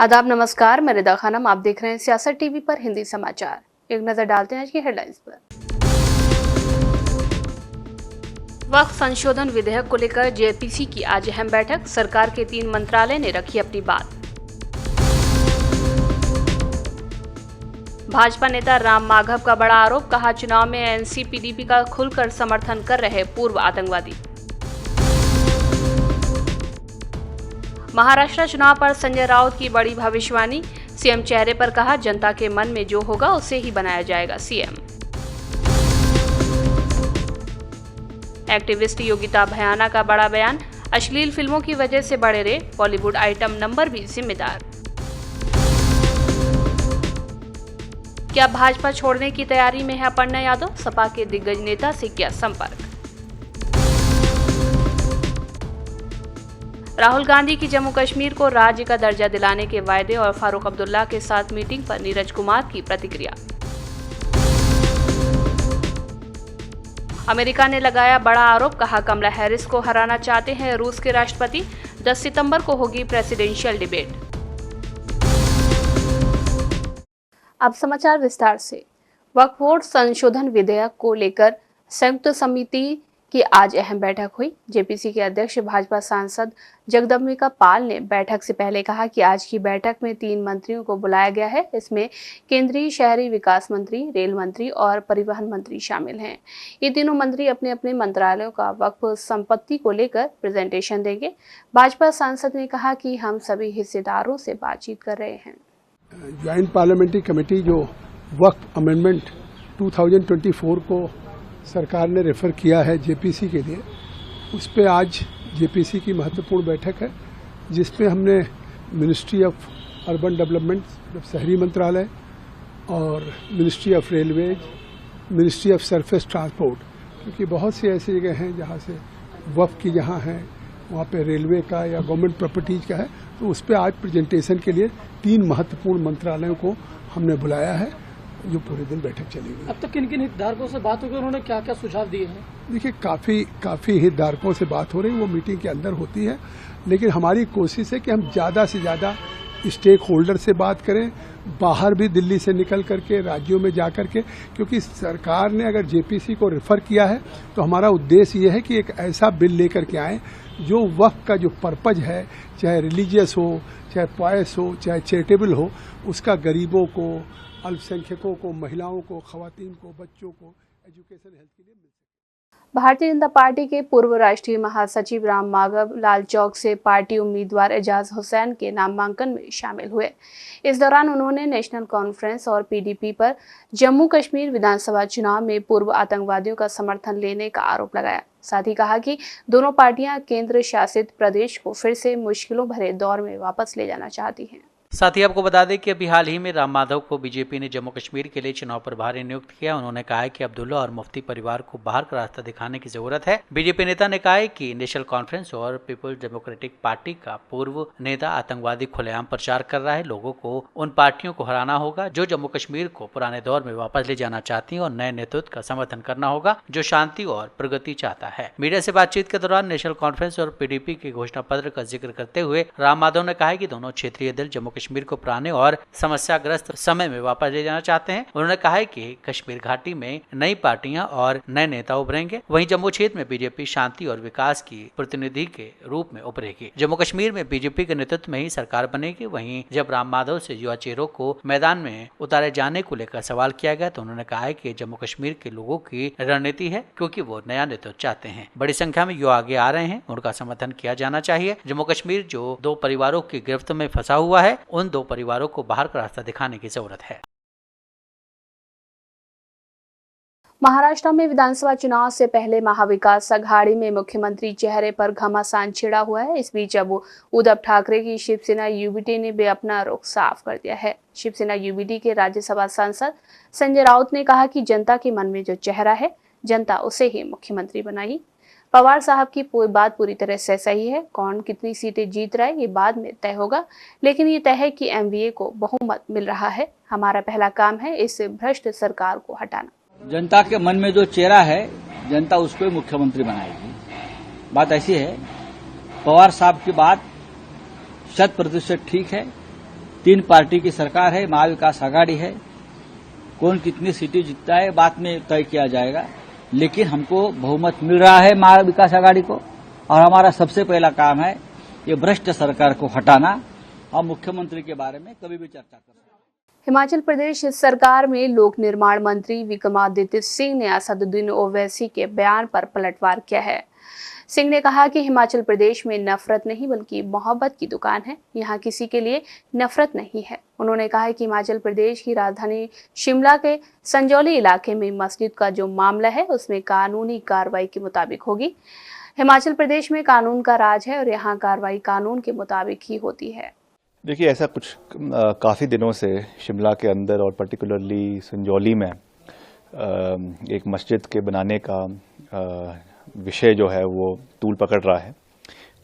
आदाब, नमस्कार। मैं रिदा खानम, आप देख रहे हैं सियासत टीवी पर हिंदी समाचार। एक नजर डालते हैं आज की हेडलाइंस पर। वक्फ संशोधन विधेयक को लेकर जेपीसी की आज अहम बैठक, सरकार के 3 मंत्रालय ने रखी अपनी बात। भाजपा नेता राम माधव का बड़ा आरोप, कहा चुनाव में एनसी-पीडीपी का खुलकर समर्थन कर रहे पूर्व आतंकवादी। महाराष्ट्र चुनाव पर संजय राउत की बड़ी भविष्यवाणी, सीएम चेहरे पर कहा जनता के मन में जो होगा उसे ही बनाया जाएगा सीएम। एक्टिविस्ट योगिता भयाना का बड़ा बयान, अश्लील फिल्मों की वजह से बढ़े रहे बॉलीवुड आइटम नंबर भी जिम्मेदार। क्या भाजपा छोड़ने की तैयारी में है अपर्णा यादव, सपा के दिग्गज नेता से किया संपर्क। राहुल गांधी की जम्मू कश्मीर को राज्य का दर्जा दिलाने के वायदे और फारूक अब्दुल्ला के साथ मीटिंग पर नीरज कुमार की प्रतिक्रिया। अमेरिका ने लगाया बड़ा आरोप, कहा कमला हैरिस को हराना चाहते हैं रूस के राष्ट्रपति। 10 सितंबर को होगी प्रेसिडेंशियल डिबेट। अब समाचार विस्तार से। वक्फ बोर्ड संशोधन विधेयक को लेकर संयुक्त समिति की आज अहम बैठक हुई। जेपीसी के अध्यक्ष भाजपा सांसद जगदम्बिका पाल ने बैठक से पहले कहा कि आज की बैठक में 3 मंत्रियों को बुलाया गया है। इसमें केंद्रीय शहरी विकास मंत्री, रेल मंत्री और परिवहन मंत्री शामिल हैं। ये तीनों मंत्री अपने अपने मंत्रालयों का वक्फ संपत्ति को लेकर प्रेजेंटेशन देंगे। भाजपा सांसद ने कहा कि हम सभी हिस्सेदारों से बातचीत कर रहे हैं। ज्वाइंट पार्लियामेंट्री कमेटी जो वक्फ अमेंडमेंट 2024 को सरकार ने रेफर किया है जेपीसी के लिए, उस पे आज जेपीसी की महत्वपूर्ण बैठक है, जिसपे हमने मिनिस्ट्री ऑफ अर्बन डेवलपमेंट, शहरी मंत्रालय, और ministry of railways, ministry of surface transport, क्योंकि बहुत सी ऐसी जगह हैं जहाँ से वक्फ की जहाँ है वहाँ पे रेलवे का या गवर्नमेंट प्रॉपर्टीज का है, तो उस पर आज प्रेजेंटेशन के लिए 3 महत्वपूर्ण मंत्रालयों को हमने बुलाया है, जो पूरे दिन बैठक चलेगी। अब तक किन किन हितधारकों से बात होगी, उन्होंने क्या क्या सुझाव दिए हैं? देखिए, काफी हितधारकों से बात हो रही है, वो मीटिंग के अंदर होती है, लेकिन हमारी कोशिश है कि हम ज्यादा से ज्यादा स्टेक होल्डर से बात करें, बाहर भी दिल्ली से निकल करके राज्यों में जा करके, क्योंकि सरकार ने अगर जेपीसी को रेफर किया है तो हमारा उद्देश्य ये है कि एक ऐसा बिल लेकर के आए जो वक्फ का जो पर्पज है, चाहे रिलीजियस हो, चाहे पॉयस हो, चाहे चैरिटेबल हो, उसका गरीबों को, अल्पसंख्यकों को, महिलाओं को, खवातीन को, बच्चों को एजुकेशन हेल्थ के लिए मिल सके। भारतीय जनता पार्टी के पूर्व राष्ट्रीय महासचिव राम माधव लाल चौक से पार्टी उम्मीदवार एजाज हुसैन के नामांकन में शामिल हुए। इस दौरान उन्होंने नेशनल कॉन्फ्रेंस और पीडीपी पर जम्मू कश्मीर विधानसभा चुनाव में पूर्व आतंकवादियों का समर्थन लेने का आरोप लगाया। साथ ही कहा कि दोनों पार्टियां केंद्र शासित प्रदेश को फिर से मुश्किलों भरे दौर में वापस ले जाना चाहती हैं। साथ ही आपको बता दें कि अभी हाल ही में राम माधव को बीजेपी ने जम्मू कश्मीर के लिए चुनाव प्रभारी नियुक्त किया। उन्होंने कहा है कि अब्दुल्ला और मुफ्ती परिवार को बाहर का रास्ता दिखाने की जरूरत है। बीजेपी नेता ने कहा है कि नेशनल कॉन्फ्रेंस और पीपुल्स डेमोक्रेटिक पार्टी का पूर्व नेता आतंकवादी खुलेआम प्रचार कर रहा है। लोगों को उन पार्टियों को हराना होगा जो जम्मू कश्मीर को पुराने दौर में वापस ले जाना चाहती है, और नए नेतृत्व का समर्थन करना होगा जो शांति और प्रगति चाहता है। मीडिया से बातचीत के दौरान नेशनल कॉन्फ्रेंस और पीडीपी के घोषणा पत्र का जिक्र करते हुए राम माधव ने कहा है कि दोनों क्षेत्रीय दल जम्मू कश्मीर को पुराने और समस्याग्रस्त समय में वापस ले जाना चाहते हैं। उन्होंने कहा है कि कश्मीर घाटी में नई पार्टियां और नए नेता उभरेंगे, वहीं जम्मू क्षेत्र में बीजेपी शांति और विकास की प्रतिनिधि के रूप में उभरेगी। जम्मू कश्मीर में बीजेपी के नेतृत्व में ही सरकार बनेगी। वहीं जब राम माधव से युवा चेहरों को मैदान में उतारे जाने को लेकर सवाल किया गया तो उन्होंने कहा है कि जम्मू कश्मीर के लोगों की रणनीति है, क्योंकि वो नया नेतृत्व चाहते हैं। बड़ी संख्या में युवा आगे आ रहे हैं, उनका समर्थन किया जाना चाहिए। जम्मू कश्मीर जो 2 परिवारों की गिरफ्त में फंसा हुआ है, उन 2 परिवारों को बाहर का रास्ता दिखाने की जरूरत है। महाराष्ट्र में विधानसभा चुनाव से पहले महाविकास अघाड़ी में मुख्यमंत्री चेहरे पर घमासान छिड़ा हुआ है। इस बीच अब उद्धव ठाकरे की शिवसेना यूबीटी ने भी अपना रुख साफ कर दिया है। शिवसेना यूबीटी के राज्यसभा सांसद संजय राउत ने कहा कि जनता के मन में जो चेहरा है, जनता उसे ही मुख्यमंत्री बनाई। पवार साहब की बात पूरी तरह से सही है। कौन कितनी सीटें जीत रहा है ये बाद में तय होगा, लेकिन ये तय है कि एमवीए को बहुमत मिल रहा है। हमारा पहला काम है इस भ्रष्ट सरकार को हटाना। जनता के मन में जो चेहरा है, जनता उसको मुख्यमंत्री बनाएगी। बात ऐसी है, पवार साहब की बात 100% ठीक है। 3 पार्टी की सरकार है, महाविकास आघाड़ी है। कौन कितनी सीटें जीतता है बाद में तय किया जाएगा, लेकिन हमको बहुमत मिल रहा है महाविकास आघाड़ी को, और हमारा सबसे पहला काम है ये भ्रष्ट सरकार को हटाना। हम मुख्यमंत्री के बारे में कभी भी चर्चा कर सकते हैं। हिमाचल प्रदेश सरकार में लोक निर्माण मंत्री विक्रमादित्य सिंह ने असदुद्दीन ओवैसी के बयान पर पलटवार किया है। सिंह ने कहा कि हिमाचल प्रदेश में नफरत नहीं बल्कि मोहब्बत की दुकान है, यहाँ किसी के लिए नफरत नहीं है। उन्होंने कहा कि हिमाचल प्रदेश की राजधानी शिमला के संजौली इलाके में मस्जिद का जो मामला है उसमें कानूनी कार्रवाई के मुताबिक होगी। हिमाचल प्रदेश में कानून का राज है और यहाँ कार्रवाई कानून के मुताबिक ही होती है। देखिए, ऐसा कुछ काफ़ी दिनों से शिमला के अंदर और पर्टिकुलरली संजौली में एक मस्जिद के बनाने का विषय जो है वो तूल पकड़ रहा है।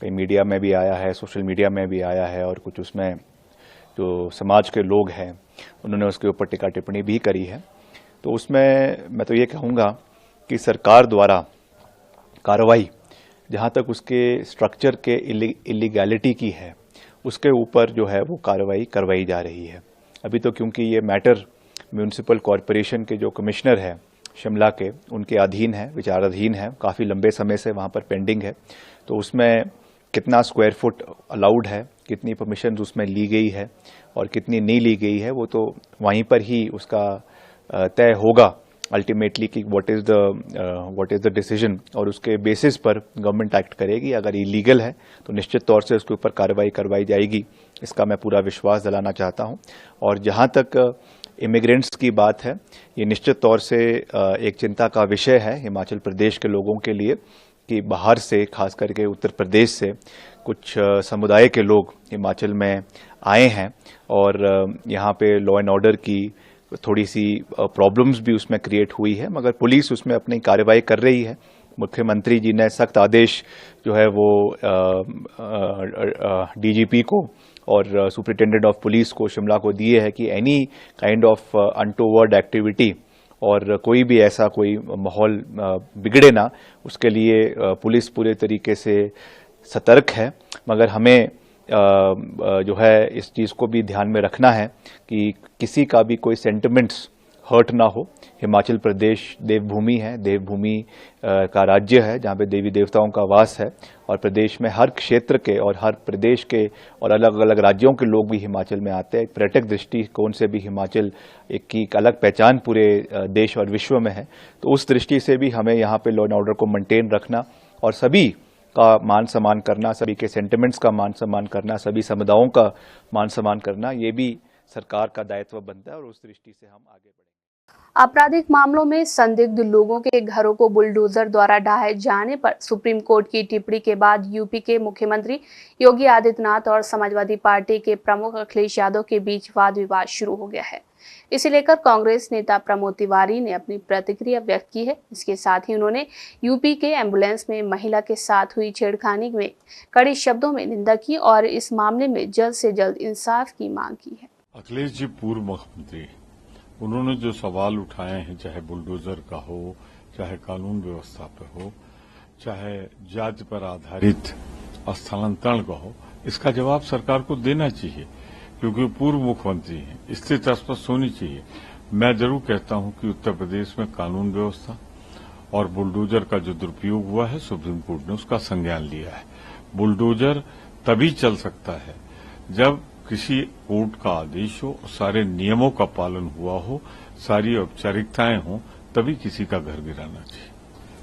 कई मीडिया में भी आया है, सोशल मीडिया में भी आया है, और कुछ उसमें जो समाज के लोग हैं उन्होंने उसके ऊपर टिक्का टिप्पणी भी करी है। तो उसमें मैं तो ये कहूँगा कि सरकार द्वारा कार्रवाई जहाँ तक उसके स्ट्रक्चर के इलीगैलिटी की है उसके ऊपर जो है वो कार्रवाई करवाई जा रही है। अभी तो क्योंकि ये मैटर म्यूनिसिपल कॉरपोरेशन के जो कमिश्नर है शिमला के, उनके अधीन है, विचाराधीन है, काफ़ी लंबे समय से वहाँ पर पेंडिंग है। तो उसमें कितना स्क्वायर फुट अलाउड है, कितनी परमिशन उसमें ली गई है और कितनी नहीं ली गई है, वो तो वहीं पर ही उसका तय होगा अल्टीमेटली कि व्हाट इज़ द डिसीजन, और उसके बेसिस पर गवर्नमेंट एक्ट करेगी। अगर इलीगल है तो निश्चित तौर से उसके ऊपर कार्रवाई करवाई जाएगी, इसका मैं पूरा विश्वास दिलाना चाहता हूं। और जहां तक इमिग्रेंट्स की बात है, ये निश्चित तौर से एक चिंता का विषय है हिमाचल प्रदेश के लोगों के लिए कि बाहर से, खास करके उत्तर प्रदेश से कुछ समुदाय के लोग हिमाचल में आए हैं और यहाँ पे लॉ एंड ऑर्डर की थोड़ी सी प्रॉब्लम्स भी उसमें क्रिएट हुई है, मगर पुलिस उसमें अपनी कार्रवाई कर रही है। मुख्यमंत्री जी ने सख्त आदेश जो है वो डीजीपी को और सुपरिटेंडेंट ऑफ पुलिस को शिमला को दिए है कि any kind of untoward activity और कोई भी ऐसा कोई माहौल बिगड़े ना, उसके लिए पुलिस पूरे तरीके से सतर्क है। मगर हमें जो है इस चीज़ को भी ध्यान में रखना है कि किसी का भी कोई सेंटिमेंट्स हर्ट ना हो। हिमाचल प्रदेश देवभूमि है, देवभूमि का राज्य है जहाँ पे देवी देवताओं का वास है, और प्रदेश में हर क्षेत्र के और हर प्रदेश के और अलग अलग राज्यों के लोग भी हिमाचल में आते हैं। एक पर्यटक दृष्टिकोण से भी हिमाचल एक अलग पहचान पूरे देश और विश्व में है। तो उस दृष्टि से भी हमें यहाँ पे लॉ एंड ऑर्डर को मेंटेन रखना और सभी का मान सम्मान करना, सभी के सेंटिमेंट्स का मान सम्मान करना, सभी समुदायों का मान सम्मान करना, ये भी सरकार का दायित्व बनता है और उस दृष्टि से हम आगे बढ़ेंगे। आपराधिक मामलों में संदिग्ध लोगों के घरों को बुलडोजर द्वारा ढहाए जाने पर सुप्रीम कोर्ट की टिप्पणी के बाद यूपी के मुख्यमंत्री योगी आदित्यनाथ और समाजवादी पार्टी के प्रमुख अखिलेश यादव के बीच वाद विवाद शुरू हो गया है। इसे लेकर कांग्रेस नेता प्रमोद तिवारी ने अपनी प्रतिक्रिया व्यक्त की है। इसके साथ ही उन्होंने यूपी के एम्बुलेंस में महिला के साथ हुई छेड़खानी में कड़े शब्दों में निंदा की और इस मामले में जल्द से जल्द इंसाफ की मांग की है। अखिलेश जी पूर्व मुख्यमंत्री, उन्होंने जो सवाल उठाए हैं, चाहे बुलडोजर का हो, चाहे कानून व्यवस्था पे हो, चाहे जाति पर आधारित स्थानांतरण का हो, इसका जवाब सरकार को देना चाहिए क्योंकि पूर्व मुख्यमंत्री हैं। स्थिति स्पष्ट होनी चाहिए। मैं जरूर कहता हूं कि उत्तर प्रदेश में कानून व्यवस्था और बुलडोजर का जो दुरुपयोग हुआ है, सुप्रीम कोर्ट ने उसका संज्ञान लिया है। बुलडोजर तभी चल सकता है जब किसी कोर्ट का आदेश हो, सारे नियमों का पालन हुआ हो, सारी औपचारिकताएं हों, तभी किसी का घर गिराना चाहिए।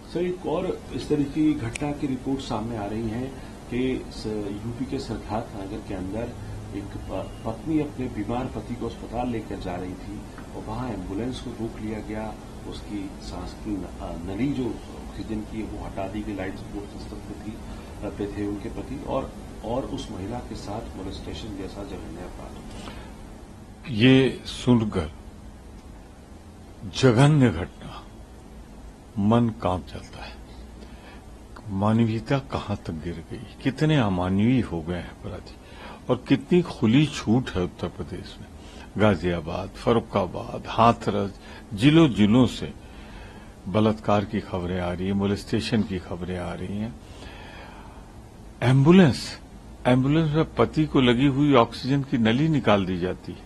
सर, एक और इस तरह की घटना की रिपोर्ट सामने आ रही है कि यूपी के सिद्धार्थ नगर के अंदर एक पत्नी अपने बीमार पति को अस्पताल लेकर जा रही थी और वहां एम्बुलेंस को रोक लिया गया। उसकी सांस की नली जो ऑक्सीजन की वो हटा दी गई। लाइफ सपोर्ट सिस्टम पे थे उनके पति और उस महिला के साथ मोलेस्टेशन जैसा जघन्य अपराध। ये सुनकर जघन्य घटना मन कांप जाता है। मानवीयता कहां तक गिर गई, कितने अमानवीय हो गए हैं अपराधी और कितनी खुली छूट है उत्तर प्रदेश में। गाजियाबाद, फर्रुखाबाद, हाथरस, जिलों जिलों से बलात्कार की खबरें आ रही है, मोलेस्टेशन की खबरें आ रही हैं। एम्बुलेंस एम्बुलेंस में पति को लगी हुई ऑक्सीजन की नली निकाल दी जाती है,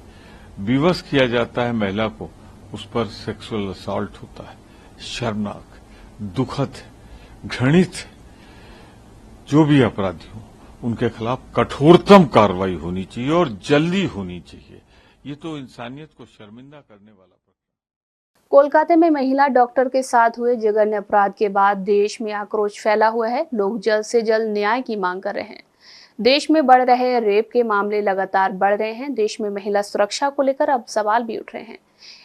विवश किया जाता है महिला को, उस पर सेक्सुअल असॉल्ट होता है। शर्मनाक, दुखद, घृणित। जो भी अपराधी हो उनके खिलाफ कठोरतम कार्रवाई होनी चाहिए और जल्दी होनी चाहिए। ये तो इंसानियत को शर्मिंदा करने वाला कोलकाता में महिला डॉक्टर के साथ हुए जघन्य अपराध के बाद देश में आक्रोश फैला हुआ है। लोग जल्द से जल्द न्याय की मांग कर रहे हैं। देश में बढ़ रहे रेप के मामले लगातार बढ़ रहे हैं। देश में महिला सुरक्षा को लेकर अब सवाल भी उठ रहे हैं।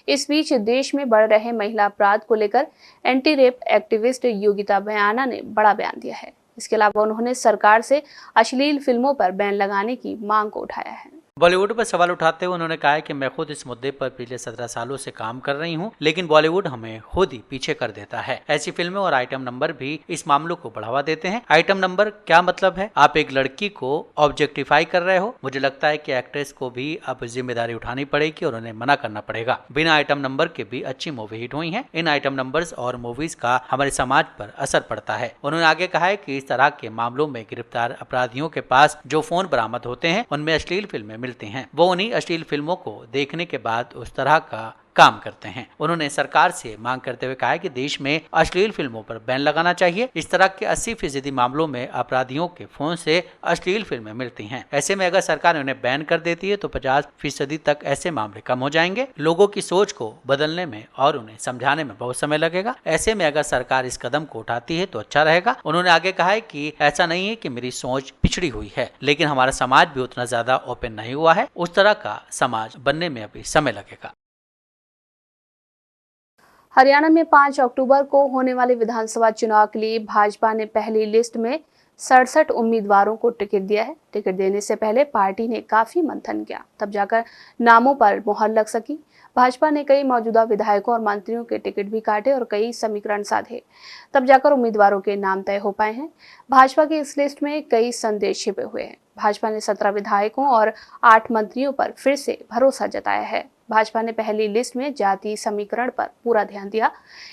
इस बीच देश में बढ़ रहे महिला अपराध को लेकर एंटी रेप एक्टिविस्ट योगिता बयाना ने बड़ा बयान दिया है। इसके अलावा उन्होंने सरकार से अश्लील फिल्मों पर बैन लगाने की मांग को उठाया है। बॉलीवुड पर सवाल उठाते हुए उन्होंने कहा कि मैं खुद इस मुद्दे पर पिछले 17 सालों से काम कर रही हूं, लेकिन बॉलीवुड हमें खुद ही पीछे कर देता है। ऐसी फिल्में और आइटम नंबर भी इस मामलों को बढ़ावा देते हैं। आइटम नंबर क्या मतलब है? आप एक लड़की को ऑब्जेक्टिफाई कर रहे हो। मुझे लगता है कि एक्ट्रेस को भी अब जिम्मेदारी उठानी पड़ेगी और उन्हें मना करना पड़ेगा। बिना आइटम नंबर के भी अच्छी मूवी हिट हुई है। इन आइटम नंबर्स और मूवीज का हमारे समाज पर असर पड़ता है। उन्होंने आगे कहा है कि इस तरह के मामलों में गिरफ्तार अपराधियों के पास जो फोन बरामद होते हैं उनमें अश्लील फिल्में मिलती हैं। वो उन्हीं अश्लील फिल्मों को देखने के बाद उस तरह का काम करते हैं। उन्होंने सरकार से मांग करते हुए कहा कि देश में अश्लील फिल्मों पर बैन लगाना चाहिए। इस तरह के 80% मामलों में अपराधियों के फोन से अश्लील फिल्में मिलती हैं। ऐसे में अगर सरकार उन्हें बैन कर देती है तो 50% तक ऐसे मामले कम हो जाएंगे। लोगों की सोच को बदलने में और उन्हें समझाने में बहुत समय लगेगा। ऐसे में अगर सरकार इस कदम को उठाती है तो अच्छा रहेगा। उन्होंने आगे कहा है कि ऐसा नहीं है कि मेरी सोच पिछड़ी हुई है, लेकिन हमारा समाज भी उतना ज्यादा ओपन नहीं हुआ है। उस तरह का समाज बनने में अभी समय लगेगा। हरियाणा में 5 अक्टूबर को होने वाले विधानसभा चुनाव के लिए भाजपा ने पहली लिस्ट में 67 उम्मीदवारों को टिकट दिया है। टिकट देने से पहले पार्टी ने काफी मंथन किया, तब जाकर नामों पर मुहर लग सकी। भाजपा ने कई मौजूदा विधायकों और मंत्रियों के टिकट भी काटे और कई समीकरण साधे, तब जाकर उम्मीदवारों के नाम तय हो पाए हैं। भाजपा की इस लिस्ट में कई संदेश छिपे हुए हैं। भाजपा ने 17 विधायकों और 8 मंत्रियों पर फिर से भरोसा जताया है। भाजपा ने पहली लिस्ट में जाति समीकरण पर पूरा ध्यान दिया।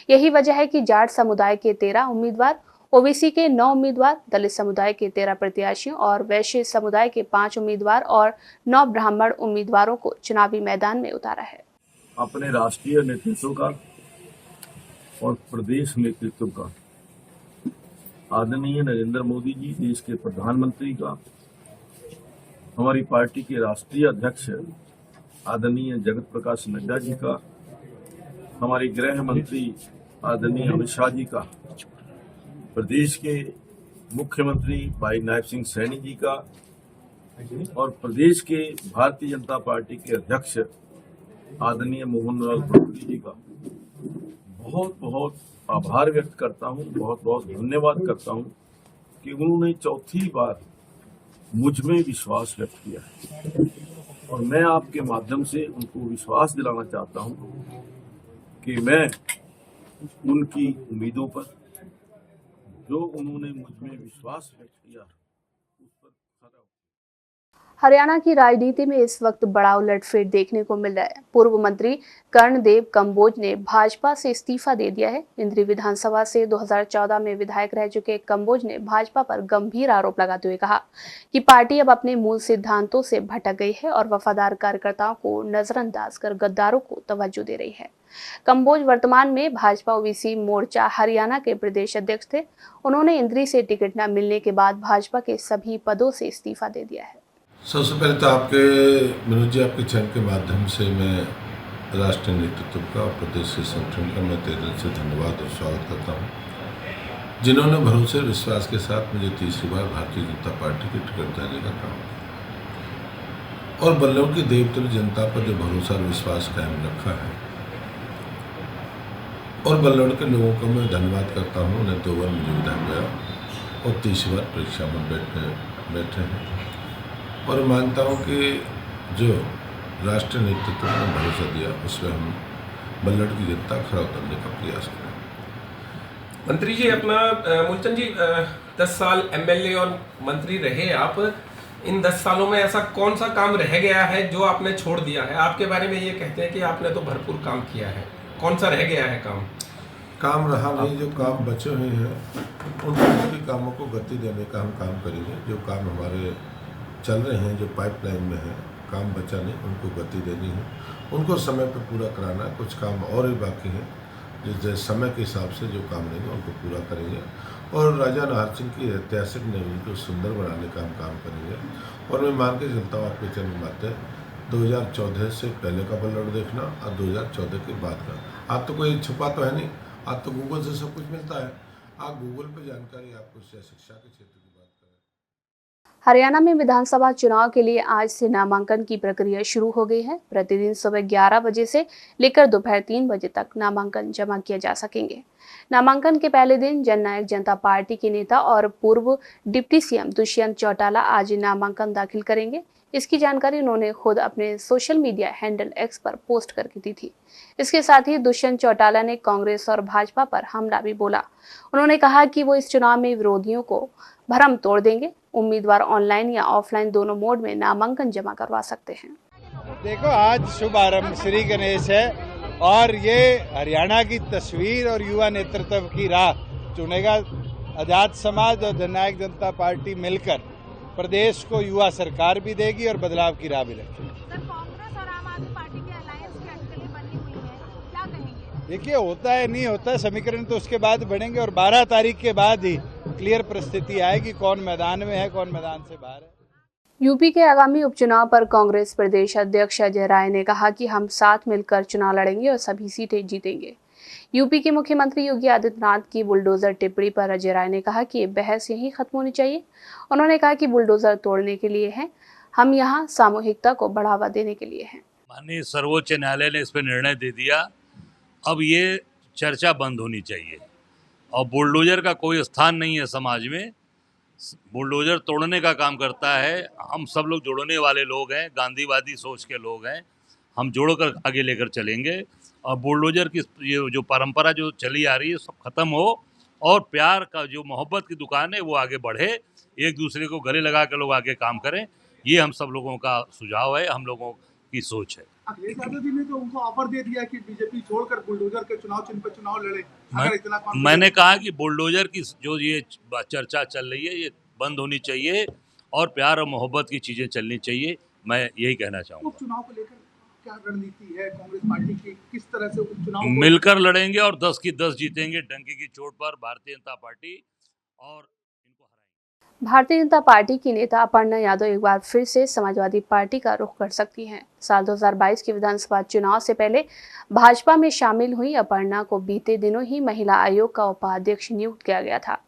यही वजह है कि जाट समुदाय के 13 उम्मीदवार, ओबीसी के 9 उम्मीदवार, दलित समुदाय के 13 प्रत्याशियों और वैश्य समुदाय के 5 उम्मीदवार और 9 ब्राह्मण उम्मीदवारों को चुनावी मैदान में उतारा है। अपने राष्ट्रीय नेतृत्व का और प्रदेश नेतृत्व का, आदरणीय नरेंद्र मोदी जी देश के प्रधानमंत्री का, हमारी पार्टी के राष्ट्रीय अध्यक्ष आदरणीय जगत प्रकाश नड्डा जी का, हमारे गृह मंत्री आदरणीय अमित शाह जी का, प्रदेश के मुख्यमंत्री भाई नायब सिंह सैनी जी का और प्रदेश के भारतीय जनता पार्टी के अध्यक्ष आदरणीय मोहन लाल खट्टर जी का बहुत बहुत आभार व्यक्त करता हूं, बहुत बहुत धन्यवाद करता हूं कि उन्होंने चौथी बार मुझ में विश्वास व्यक्त किया है। और मैं आपके माध्यम से उनको विश्वास दिलाना चाहता हूं कि मैं उनकी उम्मीदों पर, जो उन्होंने मुझ में विश्वास व्यक्त किया, उस पर खरा। हरियाणा की राजनीति में इस वक्त बड़ा उलटफेर देखने को मिल रहा है। पूर्व मंत्री कर्णदेव कंबोज ने भाजपा से इस्तीफा दे दिया है। इंद्री विधानसभा से 2014 में विधायक रह चुके कंबोज ने भाजपा पर गंभीर आरोप लगाते हुए कहा कि पार्टी अब अपने मूल सिद्धांतों से भटक गई है और वफादार कार्यकर्ताओं को नजरअंदाज कर गद्दारों को तवज्जो दे रही है। कंबोज वर्तमान में भाजपा ओबीसी मोर्चा हरियाणा के प्रदेश अध्यक्ष थे। उन्होंने इंद्री से टिकट न मिलने के बाद भाजपा के सभी पदों से इस्तीफा दे दिया है। सबसे पहले तो आपके मनोज जी, आपके चैनल के माध्यम से मैं राष्ट्रीय नेतृत्व का और प्रदेश के संगठन का मैं तहे दिल से धन्यवाद और स्वागत करता हूं, जिन्होंने भरोसे और विश्वास के साथ मुझे तीसरी बार भारतीय जनता पार्टी की टिकट देने का काम किया और बल्लभ की देवतुल्य जनता पर जो भरोसा और विश्वास कायम रखा है। और बल्लभ के लोगों को मैं धन्यवाद करता हूँ। उन्हें 2 बार मुझे विधायक गया और तीसरी बार परीक्षा में बैठे हैं और मानता हूं कि जो राष्ट्रीय नेतृत्व ने भरोसा दिया उसमें हम बल्लभ की जनता खरा उतरने का प्रयास करें। मंत्री जी, अपना मूलचंद जी 10 साल एमएलए और मंत्री रहे आप। इन 10 सालों में ऐसा कौन सा काम रह गया है जो आपने छोड़ दिया है? आपके बारे में ये कहते हैं कि आपने तो भरपूर काम किया है, कौन सा रह गया है काम? काम रहा नहीं, जो काम बचे हुए हैं उन सभी कामों को गति देने का हम काम करेंगे। जो काम हमारे चल रहे हैं, जो पाइपलाइन में हैं, काम बचा नहीं, उनको गति देनी है, उनको समय पर पूरा कराना है। कुछ काम और भी बाकी हैं, जिस समय के हिसाब से जो काम रहेंगे उनको पूरा करेंगे और राजा नाहर सिंह की ऐतिहासिक नगरी को सुंदर बनाने का हम काम करेंगे। और मैं मान के चलता हूँ आपके चैनल बातें 2014 से पहले का बजट देखना और 2014 के बाद का। आप तो कोई छुपा तो है नहीं, आप तो गूगल से सब कुछ मिलता है, आप गूगल पे जानकारी आपको शिक्षा के क्षेत्र की बात करें। हरियाणा में विधानसभा चुनाव के लिए आज से नामांकन की प्रक्रिया शुरू हो गई है। प्रतिदिन सुबह 11 बजे से लेकर दोपहर 3 बजे तक नामांकन जमा किए जा सकेंगे। नामांकन के पहले दिन जननायक जनता पार्टी के नेता और पूर्व डिप्टी सीएम दुष्यंत चौटाला आज नामांकन दाखिल करेंगे। इसकी जानकारी उन्होंने खुद अपने सोशल मीडिया हैंडल एक्स पर पोस्ट करके दी थी। इसके साथ ही दुष्यंत चौटाला ने कांग्रेस और भाजपा पर हमला भी बोला। उन्होंने कहा कि वो इस चुनाव में विरोधियों को भरम तोड़ देंगे। उम्मीदवार ऑनलाइन या ऑफलाइन दोनों मोड में नामांकन जमा करवा सकते हैं। देखो, आज शुभारंभ श्री गणेश है और ये हरियाणा की तस्वीर और युवा नेतृत्व की राह चुनेगा। आजाद समाज और जननायक जनता पार्टी मिलकर प्रदेश को युवा सरकार भी देगी और बदलाव की राह भी रखेगी। कांग्रेस और आम आदमी पार्टी की अलायंस की अटकलें बनी हुई है, क्या कहेंगे? देखिए, होता है नहीं होता, समीकरण तो उसके बाद बढ़ेंगे और 12 तारीख के बाद ही क्लियर परिस्थिति आएगी कौन मैदान में है, कौन मैदान से बाहर है। यूपी के आगामी उपचुनाव पर कांग्रेस प्रदेश अध्यक्ष अजय राय ने कहा कि हम साथ मिलकर चुनाव लड़ेंगे और सभी सीटें जीतेंगे। यूपी के मुख्यमंत्री योगी आदित्यनाथ की बुलडोजर टिप्पणी पर अजय राय ने कहा कि ये बहस यहीं खत्म होनी चाहिए। उन्होंने कहा कि बुलडोजर तोड़ने के लिए है, हम यहाँ सामूहिकता को बढ़ावा देने के लिए हैं। माननीय सर्वोच्च न्यायालय ने इस पर निर्णय दे दिया, अब ये चर्चा बंद होनी चाहिए और बुलडोजर का कोई स्थान नहीं है समाज में। बुलडोजर तोड़ने का काम करता है, हम सब लोग जोड़ने वाले लोग हैं, गांधीवादी सोच के लोग हैं, हम जोड़कर आगे लेकर चलेंगे और बुलडोजर की ये जो परंपरा जो चली आ रही है सब खत्म हो और प्यार का जो मोहब्बत की दुकान है वो आगे बढ़े, एक दूसरे को गले लगा कर लोग आगे काम करें, ये हम सब लोगों का सुझाव है, हम लोगों की सोच है। अखिलेश यादव जी ने तो उनको ऑफर दे दिया कि बीजेपी छोड़कर बुलडोजर के चुनाव चिन्ह पर चुनाव लड़े। मैंने कहा कि बुलडोजर की जो ये चर्चा चल रही है ये बंद होनी चाहिए और प्यार और मोहब्बत की चीजें चलनी चाहिए, मैं यही कहना चाहूँगा। उपचुनाव को लेकर क्या रणनीति है कांग्रेस पार्टी की, किस तरह से उपचुनाव मिलकर लड़ेंगे और 10 की 10 जीतेंगे डंके की चोट पर भारतीय जनता पार्टी और भारतीय जनता पार्टी की नेता अपर्णा यादव एक बार फिर से समाजवादी पार्टी का रुख कर सकती हैं। साल 2022 के विधानसभा चुनाव से पहले भाजपा में शामिल हुई अपर्णा को बीते दिनों ही महिला आयोग का उपाध्यक्ष नियुक्त किया गया था।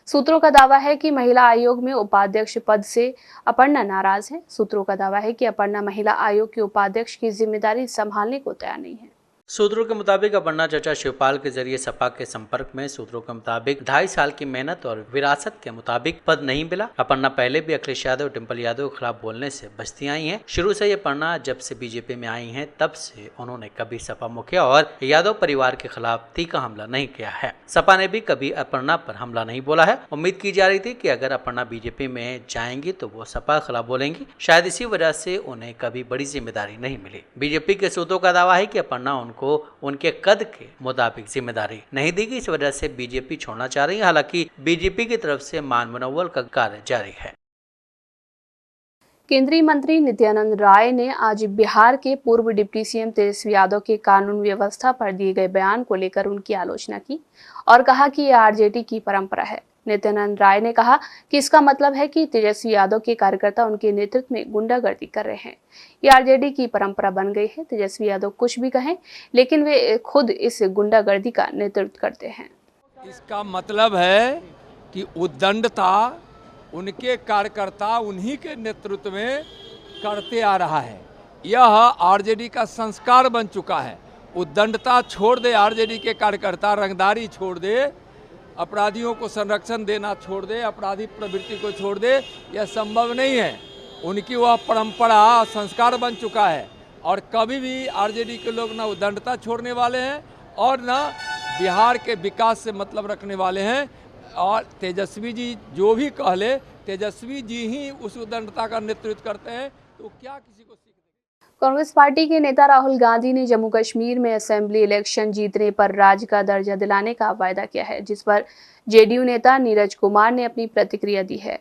सूत्रों का दावा है कि महिला आयोग में उपाध्यक्ष पद से अपर्णा नाराज है। सूत्रों का दावा है कि अपर्णा महिला आयोग के उपाध्यक्ष की जिम्मेदारी संभालने को तैयार नहीं है। सूत्रों के मुताबिक अपर्णा चचा शिवपाल के जरिए सपा के संपर्क में। सूत्रों के मुताबिक 2.5 साल की मेहनत और विरासत के मुताबिक पद नहीं मिला। अपर्णा पहले भी अखिलेश यादव, डिम्पल यादव के खिलाफ बोलने से बचती आई हैं। शुरू से ये अपर्णा जब से बीजेपी में आई हैं तब से उन्होंने कभी सपा मुखिया और यादव परिवार के खिलाफ तीखा हमला नहीं किया है। सपा ने भी कभी अपर्णा पर हमला नहीं बोला है। उम्मीद की जा रही थी कि अगर अपर्णा बीजेपी में जाएंगी तो वो सपा के खिलाफ बोलेंगी। शायद इसी वजह से उन्हें कभी बड़ी जिम्मेदारी नहीं मिली। बीजेपी के सूत्रों का दावा है कि अपर्णा उनको उनके कद के मुताबिक जिम्मेदारी नहीं दी गई, इस वजह से बीजेपी छोड़ना चाह रही है। हालांकि बीजेपी की तरफ से मान मनोबल का कार्य जारी है। केंद्रीय मंत्री नित्यानंद राय ने आज बिहार के पूर्व डिप्टी सीएम तेजस्वी यादव के कानून व्यवस्था पर दिए गए बयान को लेकर उनकी आलोचना की और कहा कि यह आरजेडी की परंपरा है। नित्यानंद राय ने कहा कि इसका मतलब है कि तेजस्वी यादव के कार्यकर्ता उनके नेतृत्व में गुंडागर्दी कर रहे हैं। ये आरजेडी की परंपरा बन गई है। तेजस्वी यादव कुछ भी कहें, लेकिन वे खुद इस गुंडागर्दी का नेतृत्व करते हैं। इसका मतलब है कि उद्दंडता उनके कार्यकर्ता उन्हीं के नेतृत्व में करते आ रहा है। यह आरजेडी का संस्कार बन चुका है। उद्दंडता छोड़ दे, आरजेडी के कार्यकर्ता रंगदारी छोड़ दे, अपराधियों को संरक्षण देना छोड़ दे, अपराधी प्रवृत्ति को छोड़ दे, यह संभव नहीं है। उनकी वह परंपरा संस्कार बन चुका है और कभी भी आरजेडी के लोग ना उद्दंडता छोड़ने वाले हैं और ना बिहार के विकास से मतलब रखने वाले हैं। और तेजस्वी जी जो भी कह ले, तेजस्वी जी ही उस उद्दंडता का नेतृत्व करते हैं, तो क्या किसी को सीख देंगे। कांग्रेस पार्टी के नेता राहुल गांधी ने जम्मू कश्मीर में असेंबली इलेक्शन जीतने पर राज्य का दर्जा दिलाने का वायदा किया है, जिस पर जेडीयू नेता नीरज कुमार ने अपनी प्रतिक्रिया दी है।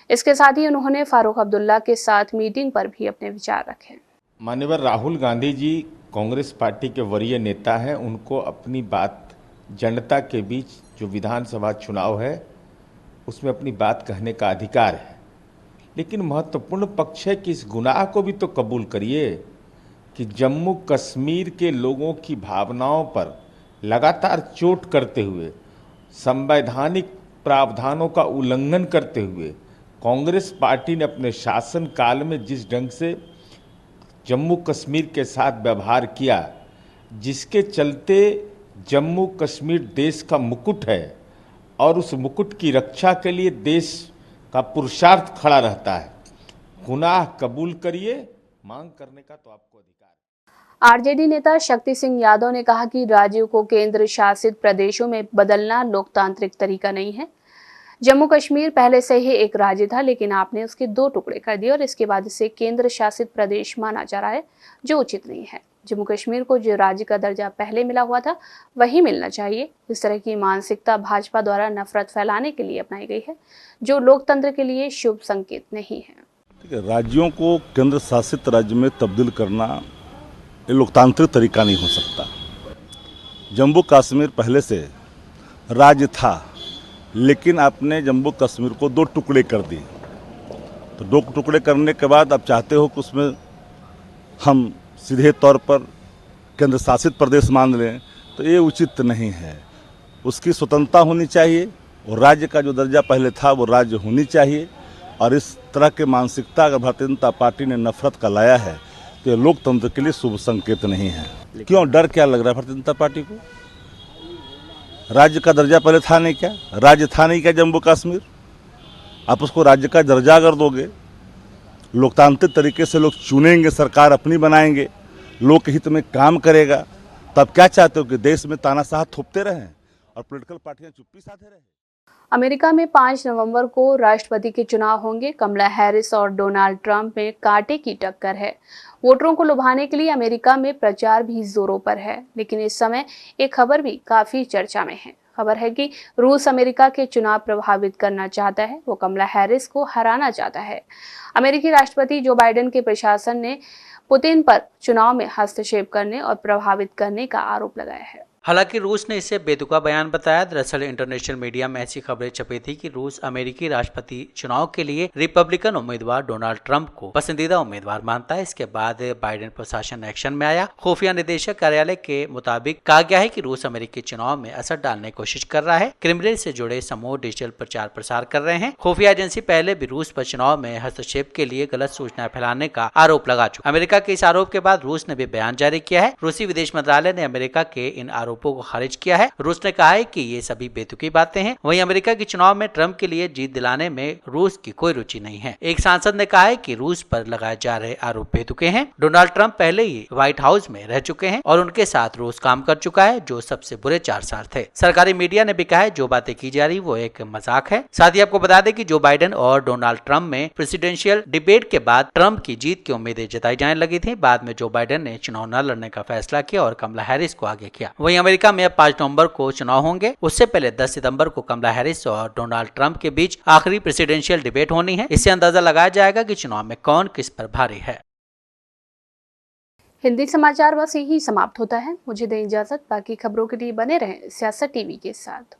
इसके साथ ही उन्होंने फारूक अब्दुल्ला के साथ मीटिंग पर भी अपने विचार रखे। माननीय राहुल गांधी जी कांग्रेस पार्टी के वरीय नेता हैं, उनको अपनी बात जनता के बीच जो विधानसभा चुनाव है उसमें अपनी बात कहने का अधिकार है, लेकिन महत्वपूर्ण पक्ष है कि इस गुनाह को भी तो कबूल करिए कि जम्मू कश्मीर के लोगों की भावनाओं पर लगातार चोट करते हुए, संवैधानिक प्रावधानों का उल्लंघन करते हुए कांग्रेस पार्टी ने अपने शासन काल में जिस ढंग से जम्मू कश्मीर के साथ व्यवहार किया, जिसके चलते जम्मू कश्मीर देश का मुकुट है और उस मुकुट की रक्षा के लिए देश का पुरुषार्थ खड़ा रहता है। गुनाह कबूल करिए, मांग करने का तो आपको अधिकार है। आरजेडी नेता शक्ति सिंह यादव ने कहा कि राज्यों को केंद्र शासित प्रदेशों में बदलना लोकतांत्रिक तरीका नहीं है। जम्मू कश्मीर पहले से ही एक राज्य था, लेकिन आपने उसके 2 टुकड़े कर दिए और इसके बाद इसे केंद्र शासित प्रदेश माना जा रहा है, जो उचित नहीं है। जम्मू कश्मीर को जो राज्य का दर्जा पहले मिला हुआ था वही मिलना चाहिए। इस तरह की मानसिकता भाजपा द्वारा नफरत फैलाने के लिए अपनाई गई है, जो लोकतंत्र के लिए शुभ संकेत नहीं है। राज्यों को केंद्र शासित राज्य में तब्दील करना ये लोकतांत्रिक तरीका नहीं हो सकता। जम्मू कश्मीर पहले से राज्य था, लेकिन आपने जम्मू कश्मीर को 2 टुकड़े कर दिए। तो 2 टुकड़े करने के बाद आप चाहते हो कि उसमें हम सीधे तौर पर केंद्र शासित प्रदेश मान लें, तो ये उचित नहीं है। उसकी स्वतंत्रता होनी चाहिए और राज्य का जो दर्जा पहले था वो राज्य होनी चाहिए। और इस तरह के मानसिकता अगर भारतीय जनता पार्टी ने नफरत का लाया है तो ये लोकतंत्र के लिए शुभ संकेत नहीं है। क्यों डर क्या लग रहा है भारतीय जनता पार्टी को? राज्य का दर्जा पहले था नहीं क्या? राज्य था नहीं क्या जम्मू कश्मीर? आप उसको राज्य का दर्जा अगर दोगे, लोकतांत्रिक तरीके से लोग चुनेंगे, सरकार अपनी बनाएंगे, लोक हित में काम करेगा, तो आप क्या चाहते हो कि देश में तानाशाह थोपते रहें और पॉलिटिकल पार्टियां चुप्पी साधे रहें? अमेरिका में 5 नवंबर को राष्ट्रपति के चुनाव होंगे। कमला हैरिस और डोनाल्ड ट्रंप में कांटे की टक्कर है। वोटरों को लुभाने के लिए अमेरिका में प्रचार भी जोरों पर है, लेकिन इस समय एक खबर भी काफी चर्चा में है। खबर है कि रूस अमेरिका के चुनाव प्रभावित करना चाहता है। वो कमला हैरिस को हराना चाहता है। अमेरिकी राष्ट्रपति जो बाइडेन के प्रशासन ने पुतिन पर चुनाव में हस्तक्षेप करने और प्रभावित करने का आरोप लगाया है। हालांकि रूस ने इसे बेतुका बयान बताया। दरअसल इंटरनेशनल मीडिया में ऐसी खबरें छपी थी कि रूस अमेरिकी राष्ट्रपति चुनाव के लिए रिपब्लिकन उम्मीदवार डोनाल्ड ट्रंप को पसंदीदा उम्मीदवार मानता है। इसके बाद बाइडेन प्रशासन एक्शन में आया। खुफिया निदेशक कार्यालय के मुताबिक कहा गया है कि रूस अमेरिकी चुनाव में असर डालने की कोशिश कर रहा है। क्रेमलिन से जुड़े समूह डिजिटल प्रचार प्रसार कर रहे हैं। खुफिया एजेंसी पहले भी रूस पर चुनाव में हस्तक्षेप के लिए गलत सूचना फैलाने का आरोप लगा चुका। अमेरिका के इस आरोप के बाद रूस ने भी बयान जारी किया है। रूसी विदेश मंत्रालय ने अमेरिका के इन आरोपों को खारिज किया है। रूस ने कहा है कि ये सभी बेतुकी बातें हैं। वहीं अमेरिका के चुनाव में ट्रंप के लिए जीत दिलाने में रूस की कोई रुचि नहीं है। एक सांसद ने कहा है कि रूस पर लगाए जा रहे आरोप बेतुके हैं। डोनाल्ड ट्रंप पहले ही व्हाइट हाउस में रह चुके हैं और उनके साथ रूस काम कर चुका है, जो सबसे बुरे 4 साल थे। सरकारी मीडिया ने भी कहा है जो बातें की जा रही वो एक मजाक है। साथ ही आपको बता दें कि जो बाइडेन और डोनाल्ड ट्रंप में प्रेसिडेंशियल डिबेट के बाद ट्रंप की जीत की उम्मीदें जताई जाने लगी थी। बाद में जो बाइडेन ने चुनाव न लड़ने का फैसला किया और कमला हैरिस को आगे किया। वहीं अमेरिका में 5 नवंबर को चुनाव होंगे। उससे पहले 10 सितंबर को कमला हैरिस और डोनाल्ड ट्रंप के बीच आखिरी प्रेसिडेंशियल डिबेट होनी है। इससे अंदाजा लगाया जाएगा कि चुनाव में कौन किस पर भारी है। हिंदी समाचार बस यही समाप्त होता है। मुझे दें इजाजत। बाकी खबरों के लिए बने रहें सियासत टीवी के साथ।